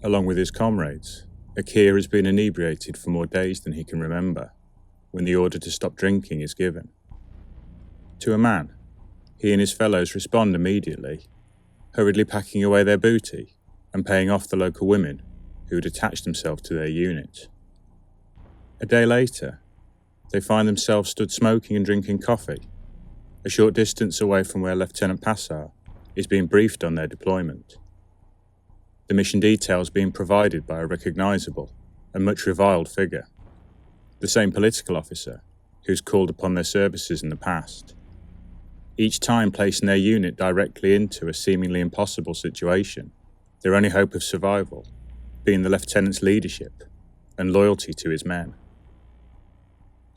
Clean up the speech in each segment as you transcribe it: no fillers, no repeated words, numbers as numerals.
Along with his comrades, Akir has been inebriated for more days than he can remember when the order to stop drinking is given. To a man, he and his fellows respond immediately, hurriedly packing away their booty and paying off the local women who had attached themselves to their unit. A day later, they find themselves stood smoking and drinking coffee, a short distance away from where Lieutenant Passar is being briefed on their deployment. The mission details being provided by a recognisable and much reviled figure, the same political officer who's called upon their services in the past, each time placing their unit directly into a seemingly impossible situation, their only hope of survival being the lieutenant's leadership and loyalty to his men.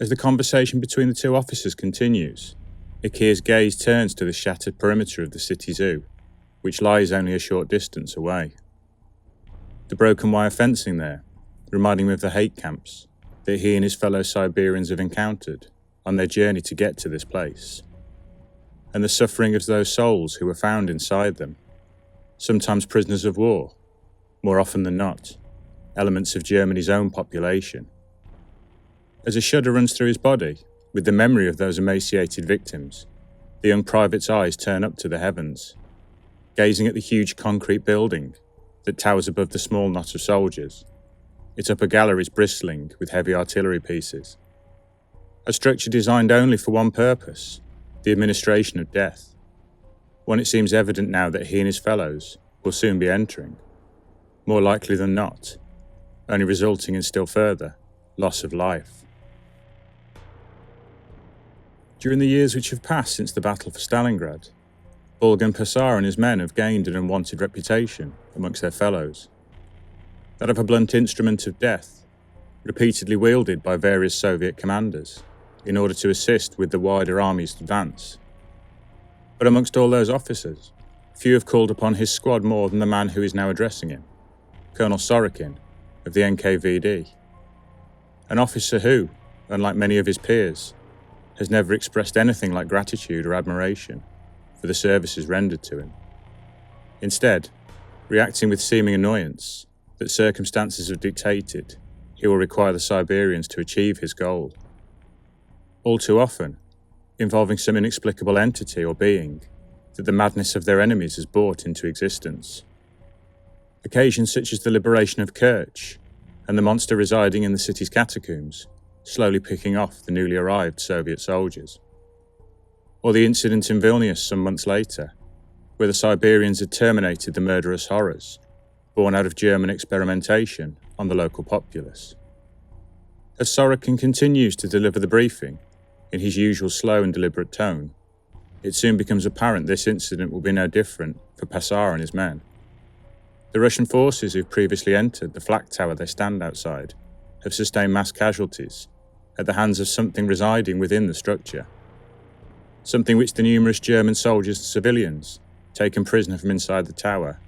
As the conversation between the two officers continues, Akir's gaze turns to the shattered perimeter of the city zoo, which lies only a short distance away. The broken wire fencing there, reminding him of the hate camps that he and his fellow Siberians have encountered on their journey to get to this place, and the suffering of those souls who were found inside them, sometimes prisoners of war, more often than not, elements of Germany's own population. As a shudder runs through his body, with the memory of those emaciated victims, the young private's eyes turn up to the heavens, gazing at the huge concrete building that towers above the small knot of soldiers, its upper galleries bristling with heavy artillery pieces. A structure designed only for one purpose, the administration of death, one it seems evident now that he and his fellows will soon be entering, more likely than not, only resulting in still further loss of life. During the years which have passed since the battle for Stalingrad, Bulgan Passar and his men have gained an unwanted reputation amongst their fellows, that of a blunt instrument of death, repeatedly wielded by various Soviet commanders in order to assist with the wider army's advance. But amongst all those officers, few have called upon his squad more than the man who is now addressing him, Colonel Sorokin of the NKVD, an officer who, unlike many of his peers, has never expressed anything like gratitude or admiration for the services rendered to him. Instead, reacting with seeming annoyance that circumstances have dictated he will require the Siberians to achieve his goal, all too often involving some inexplicable entity or being that the madness of their enemies has brought into existence. Occasions such as the liberation of Kerch and the monster residing in the city's catacombs, slowly picking off the newly arrived Soviet soldiers. Or the incident in Vilnius some months later, where the Siberians had terminated the murderous horrors born out of German experimentation on the local populace. As Sorokin continues to deliver the briefing in his usual slow and deliberate tone, it soon becomes apparent this incident will be no different for Passar and his men. The Russian forces who've previously entered the flak tower they stand outside have sustained mass casualties at the hands of something residing within the structure, something which the numerous German soldiers and civilians taken prisoner from inside the tower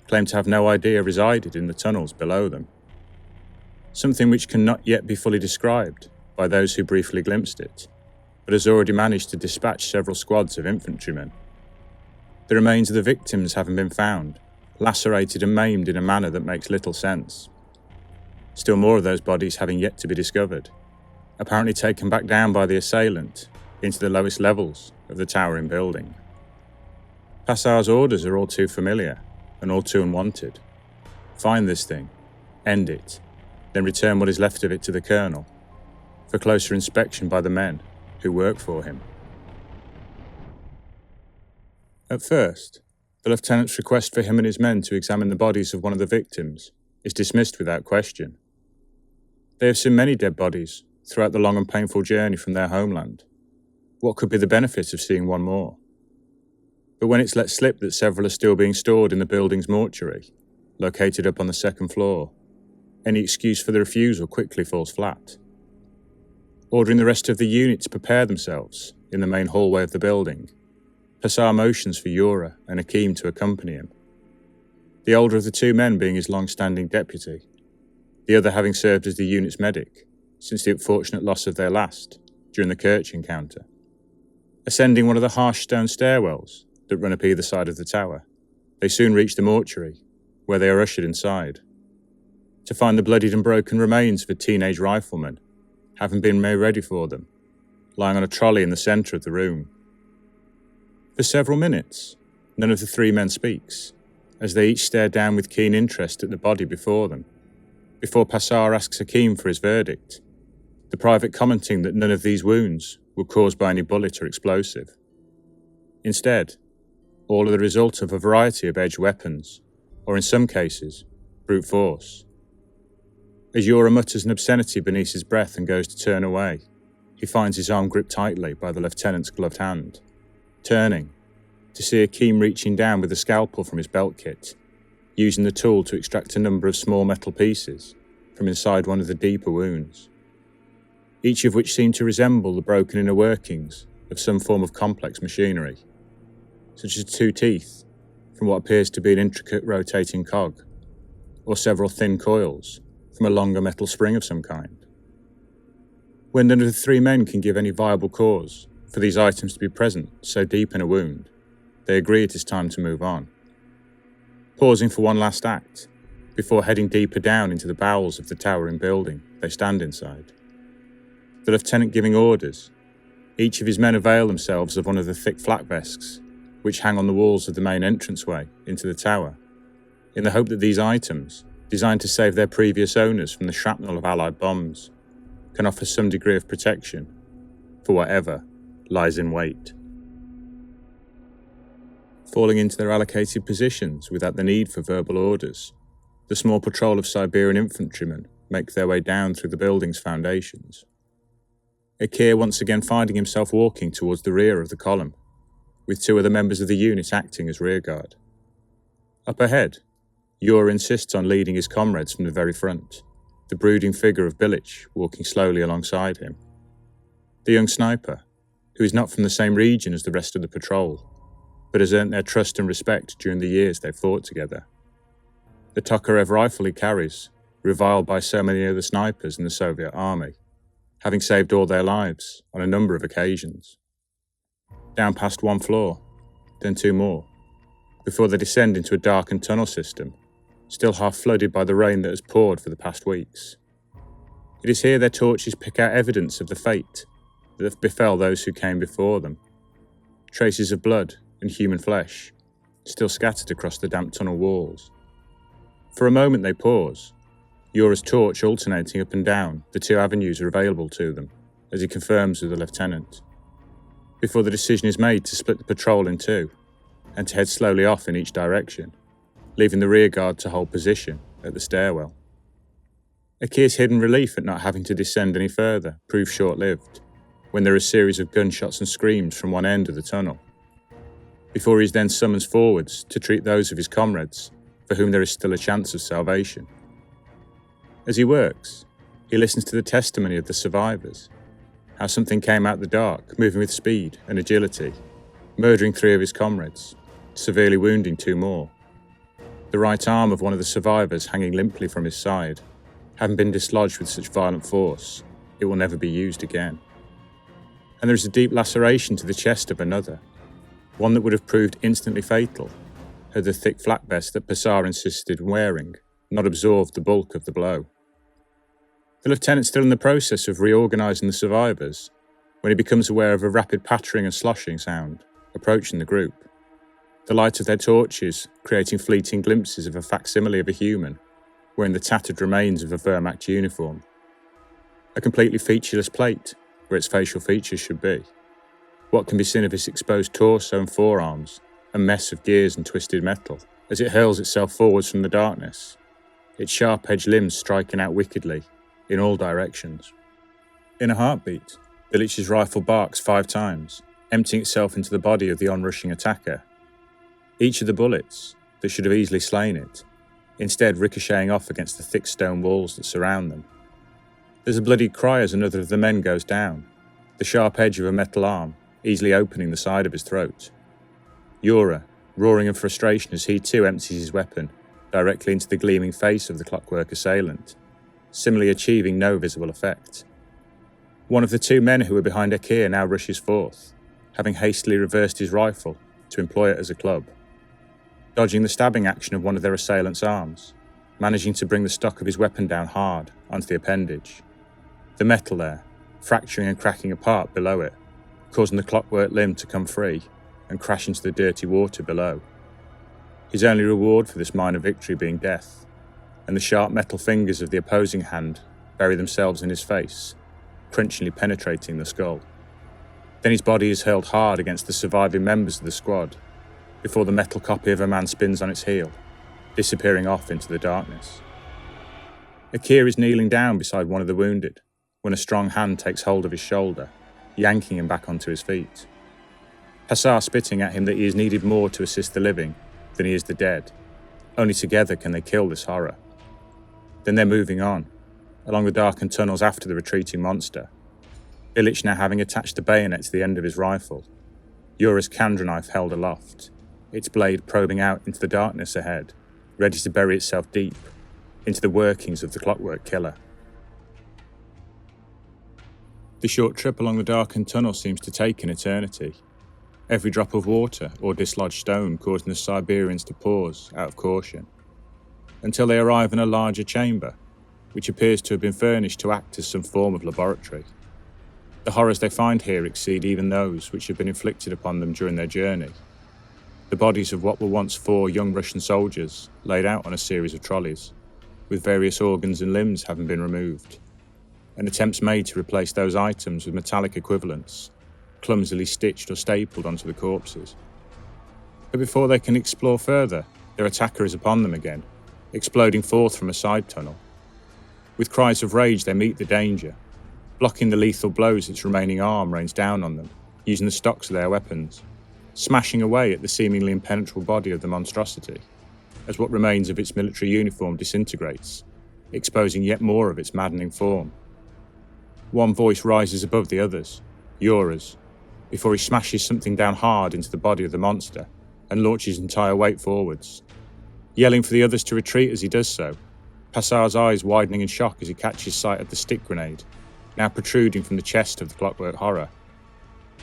claim to have no idea resided in the tunnels below them, something which cannot yet be fully described by those who briefly glimpsed it, but has already managed to dispatch several squads of infantrymen. The remains of the victims having been found, lacerated and maimed in a manner that makes little sense. Still more of those bodies having yet to be discovered, apparently taken back down by the assailant into the lowest levels of the towering building. Passar's orders are all too familiar and all too unwanted. Find this thing, end it, then return what is left of it to the colonel, for closer inspection by the men who work for him. At first, the lieutenant's request for him and his men to examine the bodies of one of the victims is dismissed without question. They have seen many dead bodies throughout the long and painful journey from their homeland. What could be the benefit of seeing one more? But when it's let slip that several are still being stored in the building's mortuary, located up on the second floor, any excuse for the refusal quickly falls flat. Ordering the rest of the unit to prepare themselves in the main hallway of the building, Passar motions for Yura and Akim to accompany him, the older of the two men being his long-standing deputy, the other having served as the unit's medic since the unfortunate loss of their last during the Kerch encounter. Ascending one of the harsh stone stairwells that run up either side of the tower, they soon reach the mortuary, where they are ushered inside, to find the bloodied and broken remains of a teenage rifleman, having been made ready for them, lying on a trolley in the centre of the room. For several minutes, none of the three men speaks, as they each stare down with keen interest at the body before them, before Passar asks Hakim for his verdict, the private commenting that none of these wounds were caused by any bullet or explosive. Instead, all are the result of a variety of edged weapons, or in some cases, brute force. As Yura mutters an obscenity beneath his breath and goes to turn away, he finds his arm gripped tightly by the lieutenant's gloved hand, turning to see Hakim reaching down with a scalpel from his belt kit, using the tool to extract a number of small metal pieces from inside one of the deeper wounds, each of which seemed to resemble the broken inner workings of some form of complex machinery, such as 2 teeth from what appears to be an intricate rotating cog, or several thin coils from a longer metal spring of some kind. When none of the 3 men can give any viable cause for these items to be present so deep in a wound, they agree it is time to move on. Pausing for one last act, before heading deeper down into the bowels of the towering building they stand inside. The lieutenant giving orders, each of his men avail themselves of one of the thick flak vests which hang on the walls of the main entranceway into the tower, in the hope that these items, designed to save their previous owners from the shrapnel of Allied bombs, can offer some degree of protection for whatever lies in wait. Falling into their allocated positions without the need for verbal orders, the small patrol of Siberian infantrymen make their way down through the building's foundations. Akir once again finding himself walking towards the rear of the column, with 2 other members of the unit acting as rearguard. Up ahead, Yura insists on leading his comrades from the very front, the brooding figure of Bilic walking slowly alongside him. The young sniper, who is not from the same region as the rest of the patrol, but has earned their trust and respect during the years they've fought together. The Tokarev rifle he carries, reviled by so many other snipers in the Soviet army, having saved all their lives on a number of occasions. Down past 1 floor, then 2 more, before they descend into a darkened tunnel system, still half flooded by the rain that has poured for the past weeks. It is here their torches pick out evidence of the fate that befell those who came before them. Traces of blood and human flesh, still scattered across the damp tunnel walls. For a moment they pause, Yura's torch alternating up and down the 2 avenues are available to them, as he confirms with the lieutenant, before the decision is made to split the patrol in 2, and to head slowly off in each direction, leaving the rearguard to hold position at the stairwell. Akir's hidden relief at not having to descend any further proves short-lived, when there are a series of gunshots and screams from one end of the tunnel, before he is then summoned forwards to treat those of his comrades for whom there is still a chance of salvation. As he works, he listens to the testimony of the survivors, how something came out the dark, moving with speed and agility, murdering 3 of his comrades, severely wounding 2 more. The right arm of one of the survivors hanging limply from his side, having been dislodged with such violent force, it will never be used again. And there is a deep laceration to the chest of another, one that would have proved instantly fatal had the thick flak vest that Passar insisted wearing not absorbed the bulk of the blow. The lieutenant's still in the process of reorganising the survivors when he becomes aware of a rapid pattering and sloshing sound approaching the group, the light of their torches creating fleeting glimpses of a facsimile of a human wearing the tattered remains of a Wehrmacht uniform, a completely featureless plate where its facial features should be. What can be seen of its exposed torso and forearms, a mess of gears and twisted metal, as it hurls itself forwards from the darkness, its sharp-edged limbs striking out wickedly in all directions. In a heartbeat, Bilic's rifle barks 5 times, emptying itself into the body of the onrushing attacker. Each of the bullets, that should have easily slain it, instead ricocheting off against the thick stone walls that surround them. There's a bloody cry as another of the men goes down, the sharp edge of a metal arm easily opening the side of his throat. Yura, roaring in frustration as he too empties his weapon directly into the gleaming face of the clockwork assailant, similarly achieving no visible effect. One of the 2 men who were behind Akir now rushes forth, having hastily reversed his rifle to employ it as a club, dodging the stabbing action of one of their assailant's arms, managing to bring the stock of his weapon down hard onto the appendage. The metal there, fracturing and cracking apart below it, causing the clockwork limb to come free and crash into the dirty water below. His only reward for this minor victory being death, and the sharp metal fingers of the opposing hand bury themselves in his face, crunchingly penetrating the skull. Then his body is hurled hard against the surviving members of the squad, before the metal copy of a man spins on its heel, disappearing off into the darkness. Akir is kneeling down beside one of the wounded, when a strong hand takes hold of his shoulder, yanking him back onto his feet. Passar spitting at him that he is needed more to assist the living than he is the dead. Only together can they kill this horror. Then they're moving on, along the darkened tunnels after the retreating monster, Bilic now having attached the bayonet to the end of his rifle, Yura's Kandra knife held aloft, its blade probing out into the darkness ahead, ready to bury itself deep into the workings of the clockwork killer. The short trip along the darkened tunnel seems to take an eternity, every drop of water or dislodged stone causing the Siberians to pause out of caution, until they arrive in a larger chamber, which appears to have been furnished to act as some form of laboratory. The horrors they find here exceed even those which have been inflicted upon them during their journey. The bodies of what were once 4 young Russian soldiers laid out on a series of trolleys, with various organs and limbs having been removed, and attempts made to replace those items with metallic equivalents, clumsily stitched or stapled onto the corpses. But before they can explore further, their attacker is upon them again, exploding forth from a side tunnel. With cries of rage they meet the danger, blocking the lethal blows its remaining arm rains down on them, using the stocks of their weapons, smashing away at the seemingly impenetrable body of the monstrosity, as what remains of its military uniform disintegrates, exposing yet more of its maddening form. One voice rises above the others, Yura's, before he smashes something down hard into the body of the monster and launches his entire weight forwards. Yelling for the others to retreat as he does so, Passar's eyes widening in shock as he catches sight of the stick grenade, now protruding from the chest of the clockwork horror.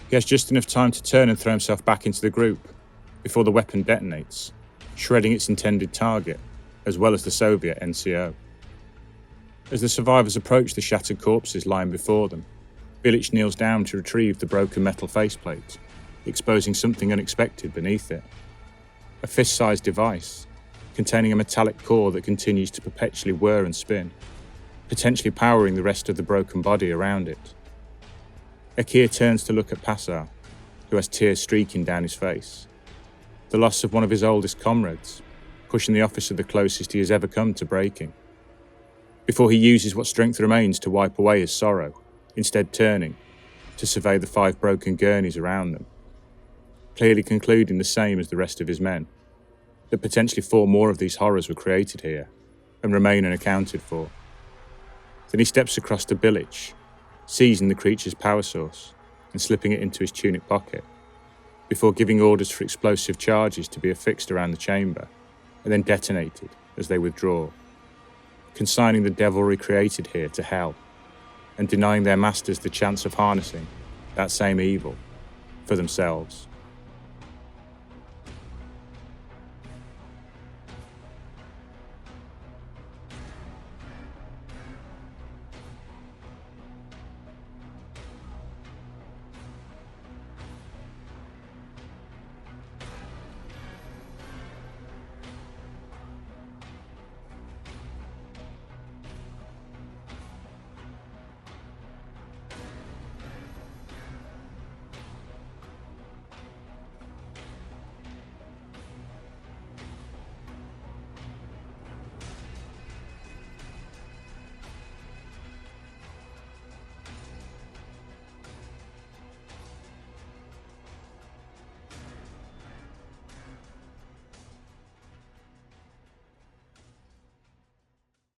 He has just enough time to turn and throw himself back into the group before the weapon detonates, shredding its intended target, as well as the Soviet NCO. As the survivors approach the shattered corpses lying before them, Bilic kneels down to retrieve the broken metal faceplate, exposing something unexpected beneath it. A fist-sized device, containing a metallic core that continues to perpetually whir and spin, potentially powering the rest of the broken body around it. Akir turns to look at Passar, who has tears streaking down his face. The loss of one of his oldest comrades, pushing the officer the closest he has ever come to breaking. Before he uses what strength remains to wipe away his sorrow, instead turning to survey the 5 broken gurneys around them, clearly concluding the same as the rest of his men, that potentially 4 more of these horrors were created here and remain unaccounted for. Then he steps across to Bilic, seizing the creature's power source and slipping it into his tunic pocket, before giving orders for explosive charges to be affixed around the chamber and then detonated as they withdraw, consigning the devilry created here to hell and denying their masters the chance of harnessing that same evil for themselves.